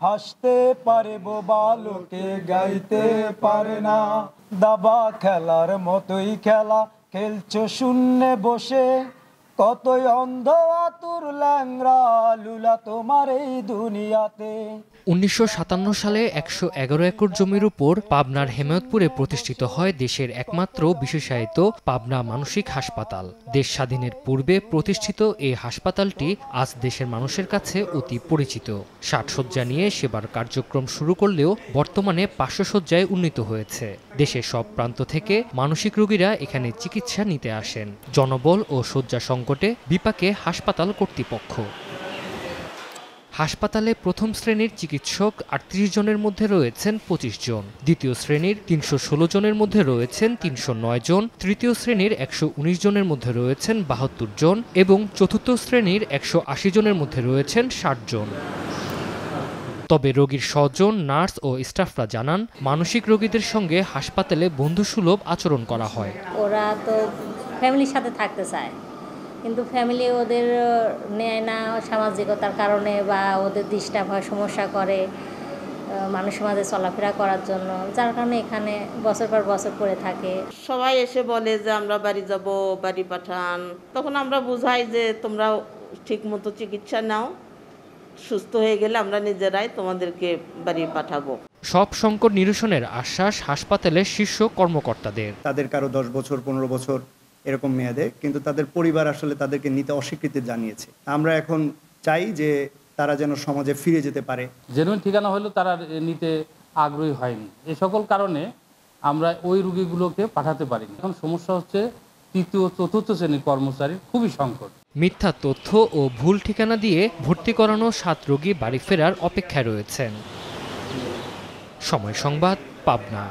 হাসতে পারে বোবা লোকে গাইতে পারে না, দাবা খেলার মতোই খেলা খেলছো শূন্যে বসে, কতই অন্ধ আতুর ল্যাংরা লুলা তোমার এই দুনিয়াতে। ১৯৫৭ সালে ১১১ একর জমির উপর পাবনার হেমায়তপুরে প্রতিষ্ঠিত হয় দেশের একমাত্র বিশেষায়িত পাবনা মানসিক হাসপাতাল। দেশ স্বাধীনের পূর্বে প্রতিষ্ঠিত এই হাসপাতালটি আজ দেশের মানুষের কাছে অতি পরিচিত। ৬০ শয্যা নিয়ে সেবার কার্যক্রম শুরু করলেও বর্তমানে ৫০০ শয্যায় উন্নীত হয়েছে। দেশের সব প্রান্ত থেকে মানসিক রোগীরা এখানে চিকিৎসা নিতে আসেন। জনবল ও শয্যা সংকটে বিপাকে হাসপাতাল কর্তৃপক্ষ। হাসপাতালে প্রথম শ্রেণীর চিকিৎসক ৩৮ জনের মধ্যে রয়েছেন ২৫ জন, দ্বিতীয় শ্রেণীর ৩১৬ জনের মধ্যে রয়েছেন ৩০৯ জন, তৃতীয় শ্রেণীর ১১৯ জনের মধ্যে রয়েছেন ৭২ জন এবং চতুর্থ শ্রেণীর ১৮০ জনের মধ্যে রয়েছেন ৬০ জন। তবে রোগীর স্বজন, নার্স ও স্টাফরা জানান, মানসিক রোগীদের সঙ্গে হাসপাতালে বন্ধুসুলভ আচরণ করা হয়। ওরা তো ফ্যামিলির সাথে থাকতে চায়, কিন্তু ফ্যামিলি ওদের নেয় না সামাজিকতার কারণে, বা ওদের ডিস্টার্ব হয়, সমস্যা করে মানুষের মাঝে চলাফেরা করার জন্য, যার কারণে এখানে বছর পর বছর পরে থাকে। সবাই এসে বলে যে আমরা বাড়ি যাব, বাড়ি পাঠান। তখন আমরা বুঝাই যে তোমরা ঠিকমতো চিকিৎসা নাও, সুস্থ হয়ে গেলে আমরা নিজেরাই তোমাদেরকে বাড়ি পাঠাবো। সব সংকট নিরসনের আশ্বাস হাসপাতালের শীর্ষ কর্মকর্তাদের। তাদের কারো ১০ বছর ১৫ বছর এরকম মেয়াদে, কিন্তু তাদের পরিবার আসলে তাদেরকে নিতে অস্বীকৃতি জানিয়েছে। আমরা এখন চাই যে তারা যেন সমাজে ফিরে যেতে পারে। জেনুইন ঠিকানা হলেও তারা নিতে আগ্রহী হয়নি। এই সকল কারণে আমরা ওই রোগীগুলোকে পাঠাতে পারিনি। এখন সমস্যা হচ্ছে তৃতীয় চতুর্থ শ্রেণীর কর্মচারীর খুবই সংকট। মিথ্যা তথ্য ও ভুল ঠিকানা দিয়ে ভর্তি করানো ৭ রোগী বাড়ি ফেরার অপেক্ষায় রয়েছেন। সময় সংবাদ, পাবনা।